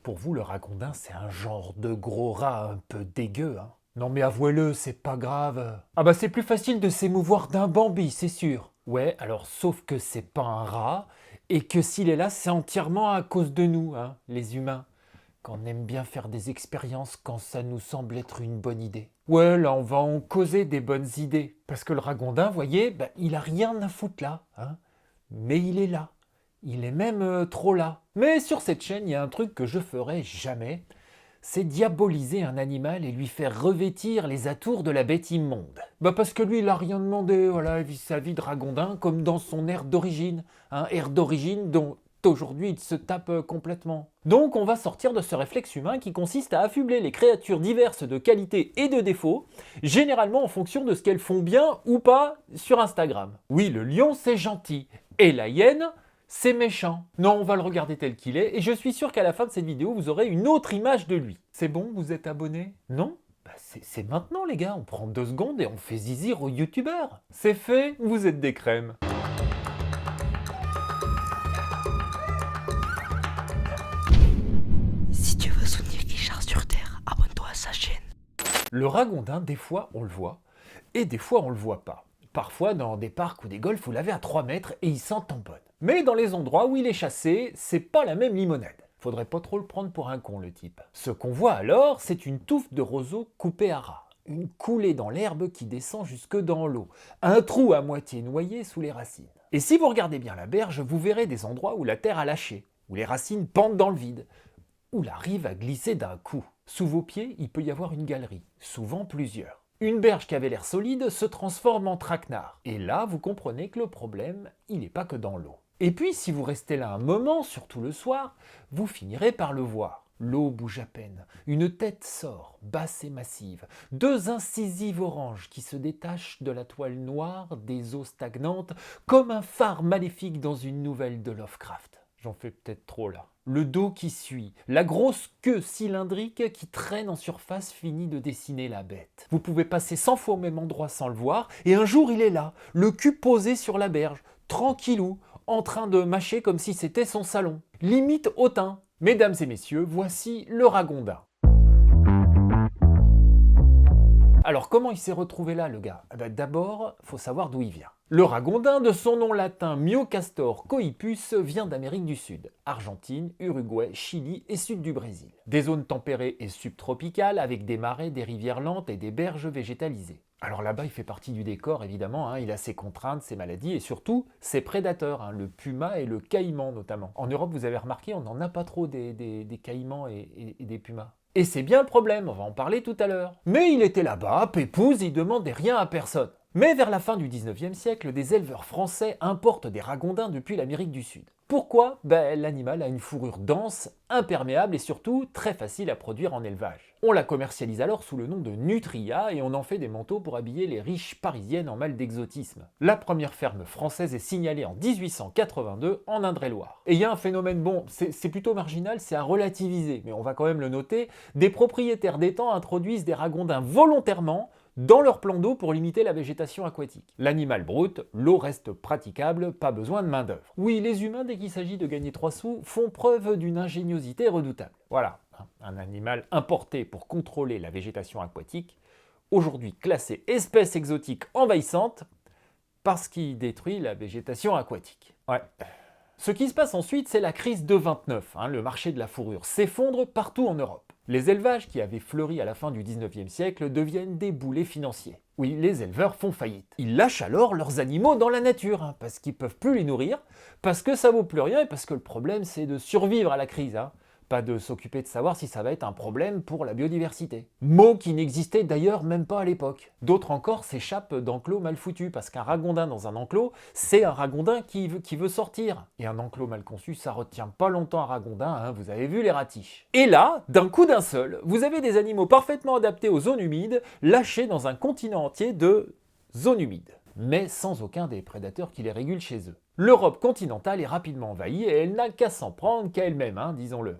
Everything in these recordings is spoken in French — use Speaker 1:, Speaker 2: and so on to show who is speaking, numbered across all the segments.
Speaker 1: pour vous, le ragondin, c'est un genre de gros rat un peu dégueu, hein. Non mais avouez-le, c'est pas grave. Ah bah c'est plus facile de s'émouvoir d'un Bambi, c'est sûr. Ouais, alors sauf que c'est pas un rat, et que s'il est là, c'est entièrement à cause de nous, hein, les humains. Qu'on aime bien faire des expériences quand ça nous semble être une bonne idée. Ouais, là on va en causer des bonnes idées. Parce que le ragondin, voyez, bah, il a rien à foutre là, hein. Mais il est là. Il est même trop là. Mais sur cette chaîne, il y a un truc que je ferai jamais, c'est diaboliser un animal et lui faire revêtir les atours de la bête immonde. Bah parce que lui, il a rien demandé, voilà, il vit sa vie de ragondin comme dans son aire d'origine. Aire d'origine dont aujourd'hui il se tape complètement. Donc on va sortir de ce réflexe humain qui consiste à affubler les créatures diverses de qualité et de défauts, généralement en fonction de ce qu'elles font bien ou pas sur Instagram. Oui, le lion c'est gentil, et la hyène, c'est méchant. Non, on va le regarder tel qu'il est, et je suis sûr qu'à la fin de cette vidéo, vous aurez une autre image de lui. C'est bon, vous êtes abonné? Non? Bah c'est maintenant les gars, on prend 2 secondes et on fait zizir aux youtubeurs. C'est fait, vous êtes des crèmes.
Speaker 2: Si tu veux soutenir Richard sur Terre, abonne-toi à sa chaîne.
Speaker 1: Le ragondin, des fois on le voit, et des fois on le voit pas. Parfois dans des parcs ou des golfs, vous l'avez à 3 mètres et il s'en tamponne. Mais dans les endroits où il est chassé, c'est pas la même limonade. Faudrait pas trop le prendre pour un con le type. Ce qu'on voit alors, c'est une touffe de roseau coupée à ras. Une coulée dans l'herbe qui descend jusque dans l'eau. Un trou à moitié noyé sous les racines. Et si vous regardez bien la berge, vous verrez des endroits où la terre a lâché, où les racines pendent dans le vide, où la rive a glissé d'un coup. Sous vos pieds, il peut y avoir une galerie, souvent plusieurs. Une berge qui avait l'air solide se transforme en traquenard. Et là, vous comprenez que le problème, il n'est pas que dans l'eau. Et puis, si vous restez là un moment, surtout le soir, vous finirez par le voir. L'eau bouge à peine, une tête sort, basse et massive, 2 incisives oranges qui se détachent de la toile noire des eaux stagnantes comme un phare maléfique dans une nouvelle de Lovecraft. J'en fais peut-être trop là. Le dos qui suit, la grosse queue cylindrique qui traîne en surface finit de dessiner la bête. Vous pouvez passer 100 fois au même endroit sans le voir, et un jour il est là, le cul posé sur la berge, tranquillou, en train de mâcher comme si c'était son salon. Limite hautain. Mesdames et messieurs, voici le ragondin. Alors comment il s'est retrouvé là le gars? D'abord, faut savoir d'où il vient. Le ragondin, de son nom latin Myocastor coipus, vient d'Amérique du Sud, Argentine, Uruguay, Chili et sud du Brésil. Des zones tempérées et subtropicales avec des marais, des rivières lentes et des berges végétalisées. Alors là-bas, il fait partie du décor évidemment, il a ses contraintes, ses maladies et surtout ses prédateurs, le puma et le caïman notamment. En Europe, vous avez remarqué, on n'en a pas trop des caïmans et des pumas. Et c'est bien le problème, on va en parler tout à l'heure. Mais il était là-bas, pépouze, il demandait rien à personne. Mais vers la fin du 19e siècle, des éleveurs français importent des ragondins depuis l'Amérique du Sud. Pourquoi? L'animal a une fourrure dense, imperméable et surtout très facile à produire en élevage. On la commercialise alors sous le nom de nutria et on en fait des manteaux pour habiller les riches parisiennes en mal d'exotisme. La première ferme française est signalée en 1882 en Indre-et-Loire. Et il y a un phénomène, bon, c'est plutôt marginal, c'est à relativiser, mais on va quand même le noter, des propriétaires d'étangs introduisent des ragondins volontairement dans leur plan d'eau pour limiter la végétation aquatique. L'animal broute, l'eau reste praticable, pas besoin de main-d'œuvre. Oui, les humains, dès qu'il s'agit de gagner 3 sous, font preuve d'une ingéniosité redoutable. Voilà, un animal importé pour contrôler la végétation aquatique, aujourd'hui classé espèce exotique envahissante, parce qu'il détruit la végétation aquatique. Ouais. Ce qui se passe ensuite, c'est la crise de 29. Le marché de la fourrure s'effondre partout en Europe. Les élevages qui avaient fleuri à la fin du 19e siècle deviennent des boulets financiers. Oui, les éleveurs font faillite. Ils lâchent alors leurs animaux dans la nature, parce qu'ils ne peuvent plus les nourrir, parce que ça vaut plus rien et parce que le problème c'est de survivre à la crise. Pas de s'occuper de savoir si ça va être un problème pour la biodiversité. Mot qui n'existait d'ailleurs même pas à l'époque. D'autres encore s'échappent d'enclos mal foutus, parce qu'un ragondin dans un enclos, c'est un ragondin qui veut sortir. Et un enclos mal conçu, ça retient pas longtemps un ragondin, vous avez vu les ratiches. Et là, d'un coup d'un seul, vous avez des animaux parfaitement adaptés aux zones humides, lâchés dans un continent entier de zones humides, mais sans aucun des prédateurs qui les régulent chez eux. L'Europe continentale est rapidement envahie et elle n'a qu'à s'en prendre qu'à elle-même, disons-le.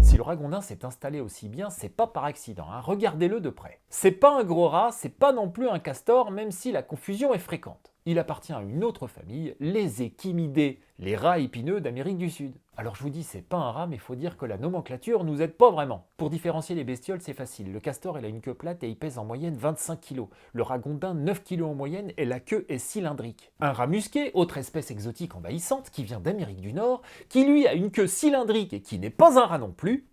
Speaker 1: Si le ragondin s'est installé aussi bien, c'est pas par accident, regardez-le de près. C'est pas un gros rat, c'est pas non plus un castor, même si la confusion est fréquente. Il appartient à une autre famille, les échimidés, les rats épineux d'Amérique du Sud. Alors je vous dis, c'est pas un rat, mais faut dire que la nomenclature nous aide pas vraiment. Pour différencier les bestioles, c'est facile. Le castor, il a une queue plate et il pèse en moyenne 25 kg. Le ragondin, 9 kg en moyenne et la queue est cylindrique. Un rat musqué, autre espèce exotique envahissante, qui vient d'Amérique du Nord, qui lui a une queue cylindrique et qui n'est pas un rat non plus,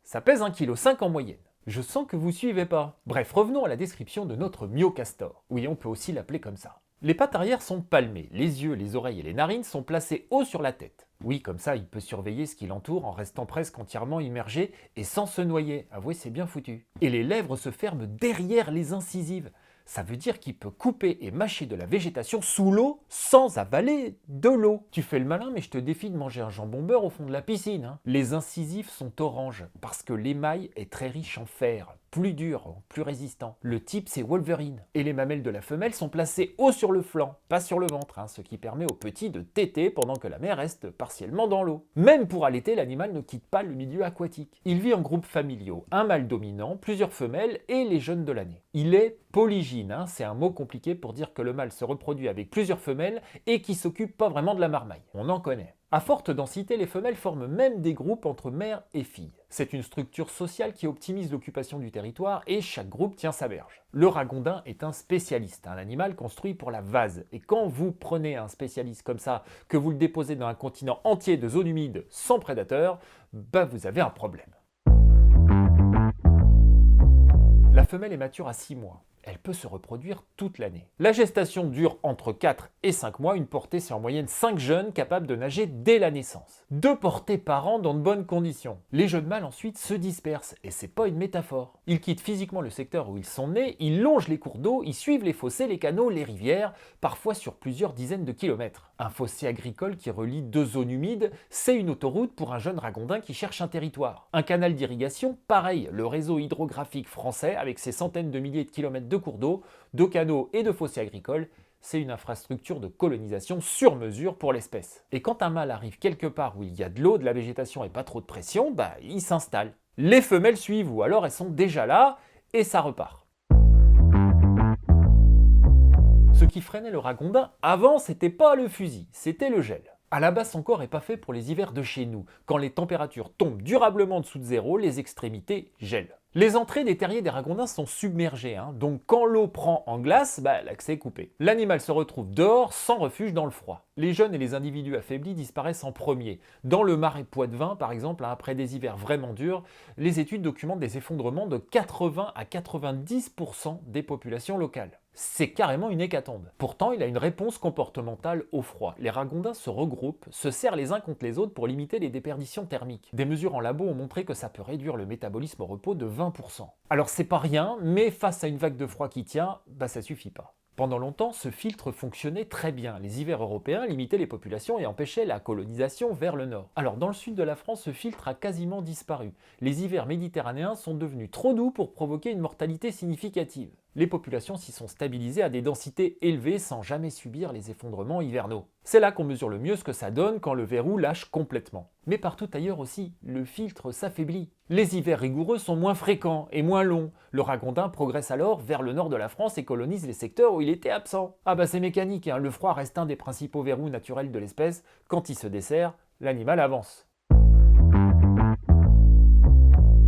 Speaker 1: ça pèse 1,5 kg en moyenne. Je sens que vous suivez pas. Bref, revenons à la description de notre myocastor. Oui, on peut aussi l'appeler comme ça. Les pattes arrière sont palmées, les yeux, les oreilles et les narines sont placés haut sur la tête. Oui, comme ça, il peut surveiller ce qui l'entoure en restant presque entièrement immergé et sans se noyer. Avouez, c'est bien foutu. Et les lèvres se ferment derrière les incisives. Ça veut dire qu'il peut couper et mâcher de la végétation sous l'eau sans avaler de l'eau. Tu fais le malin, mais je te défie de manger un jambon beurre au fond de la piscine. Hein. Les incisives sont oranges parce que l'émail est très riche en fer, plus dur, plus résistant. Le type, c'est Wolverine. Et les mamelles de la femelle sont placées haut sur le flanc, pas sur le ventre, hein, ce qui permet au petit de téter pendant que la mère reste partiellement dans l'eau. Même pour allaiter, l'animal ne quitte pas le milieu aquatique. Il vit en groupes familiaux, un mâle dominant, plusieurs femelles et les jeunes de l'année. Il est polygyne, hein, c'est un mot compliqué pour dire que le mâle se reproduit avec plusieurs femelles et qui s'occupe pas vraiment de la marmaille. On en connaît. À forte densité, les femelles forment même des groupes entre mère et fille. C'est une structure sociale qui optimise l'occupation du territoire et chaque groupe tient sa berge. Le ragondin est un spécialiste, un animal construit pour la vase. Et quand vous prenez un spécialiste comme ça, que vous le déposez dans un continent entier de zones humides sans prédateurs, bah vous avez un problème. La femelle est mature à 6 mois. Elle peut se reproduire toute l'année. La gestation dure entre 4 et 5 mois, une portée c'est en moyenne 5 jeunes capables de nager dès la naissance. 2 portées par an dans de bonnes conditions. Les jeunes mâles ensuite se dispersent, et c'est pas une métaphore. Ils quittent physiquement le secteur où ils sont nés, ils longent les cours d'eau, ils suivent les fossés, les canaux, les rivières, parfois sur plusieurs dizaines de kilomètres. Un fossé agricole qui relie 2 zones humides, c'est une autoroute pour un jeune ragondin qui cherche un territoire. Un canal d'irrigation, pareil, le réseau hydrographique français avec ses centaines de milliers de kilomètres de cours d'eau, de canaux et de fossés agricoles, c'est une infrastructure de colonisation sur mesure pour l'espèce. Et quand un mâle arrive quelque part où il y a de l'eau, de la végétation et pas trop de pression, bah il s'installe. Les femelles suivent ou alors elles sont déjà là et ça repart. Ce qui freinait le ragondin avant, c'était pas le fusil, c'était le gel. À la base, son corps n'est pas fait pour les hivers de chez nous. Quand les températures tombent durablement en dessous de zéro, les extrémités gèlent. Les entrées des terriers des ragondins sont submergées, hein, donc quand l'eau prend en glace, l'accès est coupé. L'animal se retrouve dehors sans refuge dans le froid. Les jeunes et les individus affaiblis disparaissent en premier. Dans le marais Poitevin, par exemple, après des hivers vraiment durs, les études documentent des effondrements de 80 à 90% des populations locales. C'est carrément une hécatombe. Pourtant, il a une réponse comportementale au froid. Les ragondins se regroupent, se serrent les uns contre les autres pour limiter les déperditions thermiques. Des mesures en labo ont montré que ça peut réduire le métabolisme au repos de 20%. Alors c'est pas rien, mais face à une vague de froid qui tient, ça suffit pas. Pendant longtemps, ce filtre fonctionnait très bien. Les hivers européens limitaient les populations et empêchaient la colonisation vers le nord. Alors dans le sud de la France, ce filtre a quasiment disparu. Les hivers méditerranéens sont devenus trop doux pour provoquer une mortalité significative. Les populations s'y sont stabilisées à des densités élevées sans jamais subir les effondrements hivernaux. C'est là qu'on mesure le mieux ce que ça donne quand le verrou lâche complètement. Mais partout ailleurs aussi, le filtre s'affaiblit. Les hivers rigoureux sont moins fréquents et moins longs. Le ragondin progresse alors vers le nord de la France et colonise les secteurs où il était absent. C'est mécanique, hein. Le froid reste un des principaux verrous naturels de l'espèce. Quand il se dessert, l'animal avance.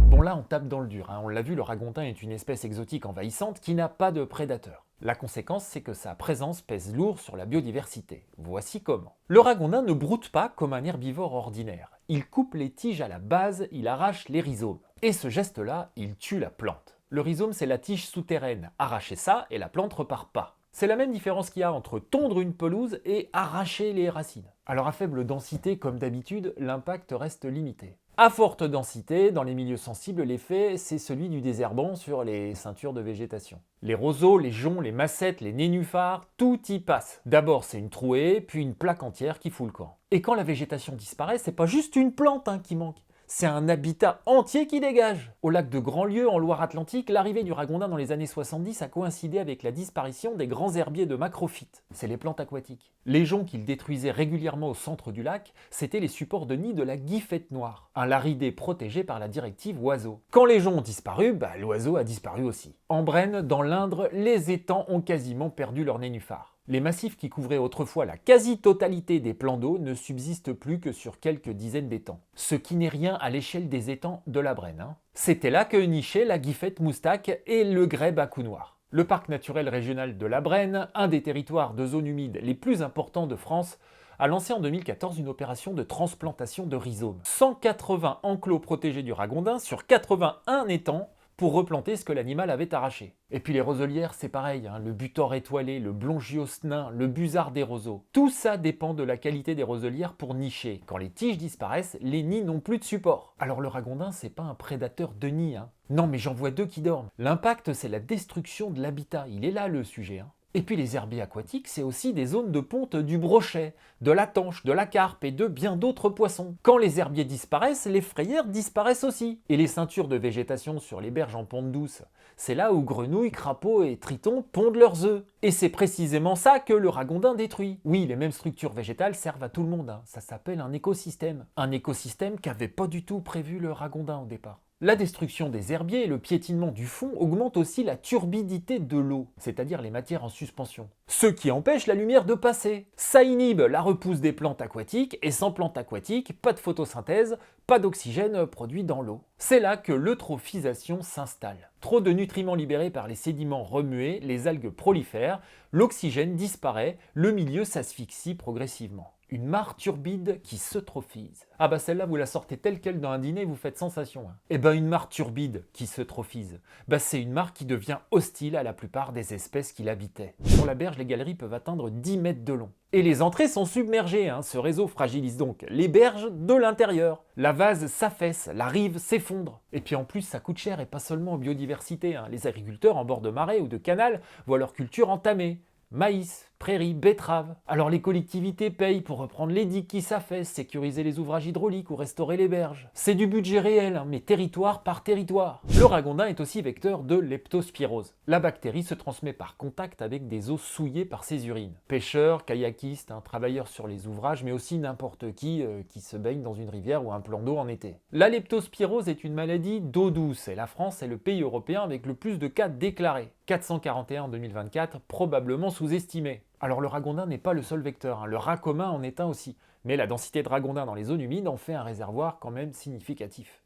Speaker 1: Bon là on tape dans le dur, hein. On l'a vu, le ragondin est une espèce exotique envahissante qui n'a pas de prédateurs. La conséquence c'est que sa présence pèse lourd sur la biodiversité. Voici comment. Le ragondin ne broute pas comme un herbivore ordinaire. Il coupe les tiges à la base, il arrache les rhizomes. Et ce geste-là, il tue la plante. Le rhizome c'est la tige souterraine. Arrachez ça et la plante repart pas. C'est la même différence qu'il y a entre tondre une pelouse et arracher les racines. Alors à faible densité, comme d'habitude, l'impact reste limité. À forte densité, dans les milieux sensibles, l'effet, c'est celui du désherbant sur les ceintures de végétation. Les roseaux, les joncs, les massettes, les nénuphars, tout y passe. D'abord, c'est une trouée, puis une plaque entière qui fout le camp. Et quand la végétation disparaît, c'est pas juste une plante qui manque. C'est un habitat entier qui dégage. Au lac de Grandlieu, en Loire-Atlantique, l'arrivée du ragondin dans les années 70 a coïncidé avec la disparition des grands herbiers de macrophytes. C'est les plantes aquatiques. Les joncs qu'il détruisait régulièrement au centre du lac, c'étaient les supports de nid de la guifette noire, un laridé protégé par la directive oiseau. Quand les joncs ont disparu, l'oiseau a disparu aussi. En Brenne, dans l'Indre, les étangs ont quasiment perdu leur nénuphar. Les massifs qui couvraient autrefois la quasi-totalité des plans d'eau ne subsistent plus que sur quelques dizaines d'étangs. Ce qui n'est rien à l'échelle des étangs de la Brenne, hein. C'était là que nichaient la Guifette Moustaque et le grèbe à cou noir. Le parc naturel régional de la Brenne, un des territoires de zone humide les plus importants de France, a lancé en 2014 une opération de transplantation de rhizomes. 180 enclos protégés du ragondin sur 81 étangs pour replanter ce que l'animal avait arraché. Et puis les roselières, c'est pareil, hein, le butor étoilé, le blongios nain, le busard des roseaux. Tout ça dépend de la qualité des roselières pour nicher. Quand les tiges disparaissent, les nids n'ont plus de support. Alors le ragondin, c'est pas un prédateur de nid, hein. Non, mais j'en vois deux qui dorment. L'impact, c'est la destruction de l'habitat. Il est là le sujet, hein. Et puis les herbiers aquatiques, c'est aussi des zones de ponte du brochet, de la tanche, de la carpe et de bien d'autres poissons. Quand les herbiers disparaissent, les frayères disparaissent aussi. Et les ceintures de végétation sur les berges en ponte douce, c'est là où grenouilles, crapauds et tritons pondent leurs œufs. Et c'est précisément ça que le ragondin détruit. Oui, les mêmes structures végétales servent à tout le monde, hein. Ça s'appelle un écosystème. Un écosystème qu'avait pas du tout prévu le ragondin au départ. La destruction des herbiers et le piétinement du fond augmentent aussi la turbidité de l'eau, c'est-à-dire les matières en suspension. Ce qui empêche la lumière de passer. Ça inhibe la repousse des plantes aquatiques, et sans plantes aquatiques, pas de photosynthèse, pas d'oxygène produit dans l'eau. C'est là que l'eutrophisation s'installe. Trop de nutriments libérés par les sédiments remués, les algues prolifèrent, l'oxygène disparaît, le milieu s'asphyxie progressivement. Une mare turbide qui s'eutrophise. Ah bah celle-là, vous la sortez telle quelle dans un dîner, vous faites sensation, hein. Eh ben une mare turbide qui s'eutrophise, bah c'est une mare qui devient hostile à la plupart des espèces qui l'habitaient. Sur la berge, les galeries peuvent atteindre 10 mètres de long. Et les entrées sont submergées, hein. Ce réseau fragilise donc les berges de l'intérieur. La vase s'affaisse, la rive s'effondre. Et puis en plus, ça coûte cher et pas seulement en biodiversité, hein. Les agriculteurs en bord de marais ou de canal voient leur culture entamée. Maïs, prairies, betteraves. Alors les collectivités payent pour reprendre les digues qui s'affaissent, sécuriser les ouvrages hydrauliques ou restaurer les berges. C'est du budget réel, hein, mais territoire par territoire. Le ragondin est aussi vecteur de leptospirose. La bactérie se transmet par contact avec des eaux souillées par ses urines. Pêcheurs, kayakistes, hein, travailleurs sur les ouvrages, mais aussi n'importe qui se baigne dans une rivière ou un plan d'eau en été. La leptospirose est une maladie d'eau douce et la France est le pays européen avec le plus de cas déclarés. 441 en 2024, probablement sous-estimé. Alors le ragondin n'est pas le seul vecteur, hein. Le rat commun en est un aussi, mais la densité de ragondins dans les zones humides en fait un réservoir quand même significatif.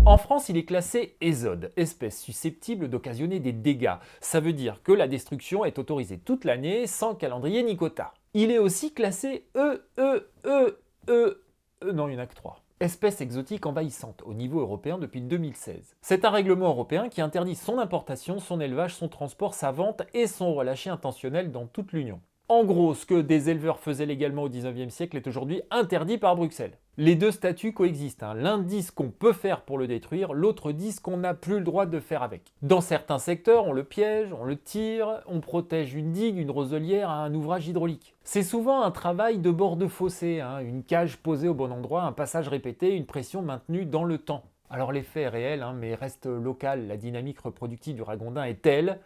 Speaker 1: En France, il est classé ésode, espèce susceptible d'occasionner des dégâts. Ça veut dire que la destruction est autorisée toute l'année sans calendrier ni quota. Il est aussi classé non, il n'y en a que 3. Espèce exotique envahissante au niveau européen depuis 2016. C'est un règlement européen qui interdit son importation, son élevage, son transport, sa vente et son relâcher intentionnel dans toute l'Union. En gros, ce que des éleveurs faisaient légalement au 19e siècle est aujourd'hui interdit par Bruxelles. Les deux statuts coexistent, hein. L'un dit ce qu'on peut faire pour le détruire, l'autre dit ce qu'on n'a plus le droit de faire avec. Dans certains secteurs, on le piège, on le tire, on protège une digue, une roselière, un ouvrage hydraulique. C'est souvent un travail de bord de fossé, hein. Une cage posée au bon endroit, un passage répété, une pression maintenue dans le temps. Alors l'effet est réel, hein, mais reste local. La dynamique reproductive du ragondin est telle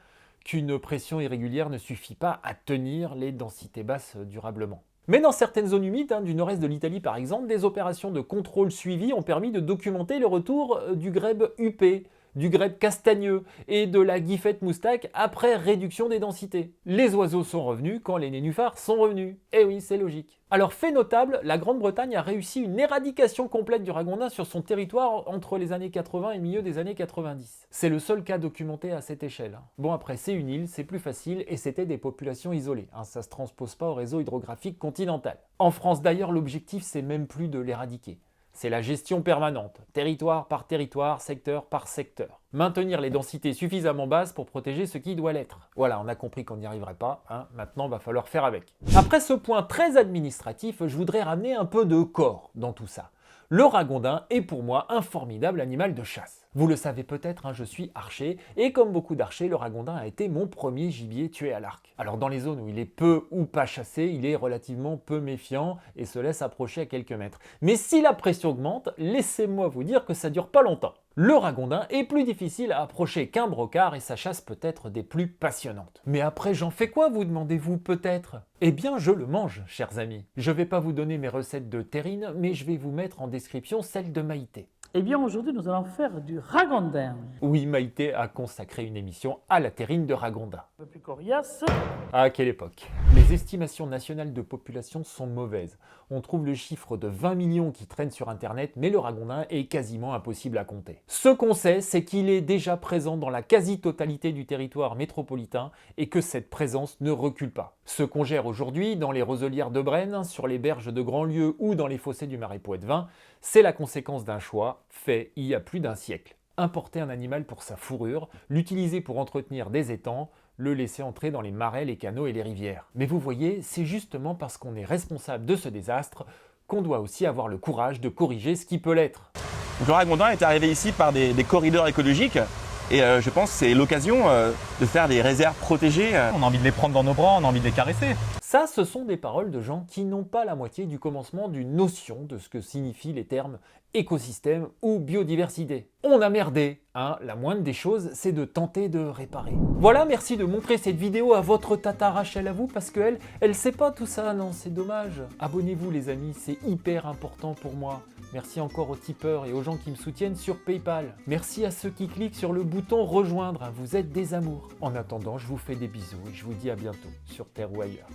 Speaker 1: qu'une pression irrégulière ne suffit pas à tenir les densités basses durablement. Mais dans certaines zones humides, hein, du nord-est de l'Italie par exemple, des opérations de contrôle suivi ont permis de documenter le retour du grèbe huppé, du grèbe castagneux et de la guifette moustaque après réduction des densités. Les oiseaux sont revenus quand les nénuphars sont revenus. Eh oui, c'est logique. Alors fait notable, la Grande-Bretagne a réussi une éradication complète du ragondin sur son territoire entre les années 80 et le milieu des années 90. C'est le seul cas documenté à cette échelle. Bon après, c'est une île, c'est plus facile et c'était des populations isolées. Hein, ça se transpose pas au réseau hydrographique continental. En France d'ailleurs, l'objectif c'est même plus de l'éradiquer. C'est la gestion permanente, territoire par territoire, secteur par secteur. Maintenir les densités suffisamment basses pour protéger ce qui doit l'être. Voilà, on a compris qu'on n'y arriverait pas, hein. Maintenant va falloir faire avec. Après ce point très administratif, je voudrais ramener un peu de corps dans tout ça. Le ragondin est pour moi un formidable animal de chasse. Vous le savez peut-être, hein, je suis archer, et comme beaucoup d'archers, le ragondin a été mon premier gibier tué à l'arc. Alors dans les zones où il est peu ou pas chassé, il est relativement peu méfiant et se laisse approcher à quelques mètres. Mais si la pression augmente, laissez-moi vous dire que ça dure pas longtemps. Le ragondin est plus difficile à approcher qu'un brocard et sa chasse peut être des plus passionnantes. Mais après j'en fais quoi, vous demandez-vous peut-être? Eh bien je le mange, chers amis. Je vais pas vous donner mes recettes de terrine, mais je vais vous mettre en description celle de Maïté.
Speaker 3: Eh bien, aujourd'hui, nous allons faire du ragondin.
Speaker 1: Oui, Maïté a consacré une émission à la terrine de Ragondin.
Speaker 3: Un peu plus coriace.
Speaker 1: À quelle époque? Les estimations nationales de population sont mauvaises. On trouve le chiffre de 20 millions qui traînent sur Internet, mais le ragondin est quasiment impossible à compter. Ce qu'on sait, c'est qu'il est déjà présent dans la quasi-totalité du territoire métropolitain et que cette présence ne recule pas. Ce qu'on gère aujourd'hui dans les roselières de Brenne, sur les berges de Grandlieu ou dans les fossés du Marais Poitevin, c'est la conséquence d'un choix fait il y a plus d'un siècle. Importer un animal pour sa fourrure, l'utiliser pour entretenir des étangs, le laisser entrer dans les marais, les canaux et les rivières. Mais vous voyez, c'est justement parce qu'on est responsable de ce désastre qu'on doit aussi avoir le courage de corriger ce qui peut l'être.
Speaker 4: Le ragondin est arrivé ici par des corridors écologiques et je pense que c'est l'occasion de faire des réserves protégées.
Speaker 5: On a envie de les prendre dans nos bras, on a envie de les caresser.
Speaker 1: Ça, ce sont des paroles de gens qui n'ont pas la moitié du commencement d'une notion de ce que signifient les termes écosystème ou biodiversité. On a merdé, hein, la moindre des choses, c'est de tenter de réparer. Voilà, merci de montrer cette vidéo à votre tata Rachel à vous, parce qu'elle, elle sait pas tout ça, non, c'est dommage. Abonnez-vous les amis, c'est hyper important pour moi. Merci encore aux tipeurs et aux gens qui me soutiennent sur PayPal. Merci à ceux qui cliquent sur le bouton rejoindre, hein, vous êtes des amours. En attendant, je vous fais des bisous et je vous dis à bientôt, sur Terre ou ailleurs.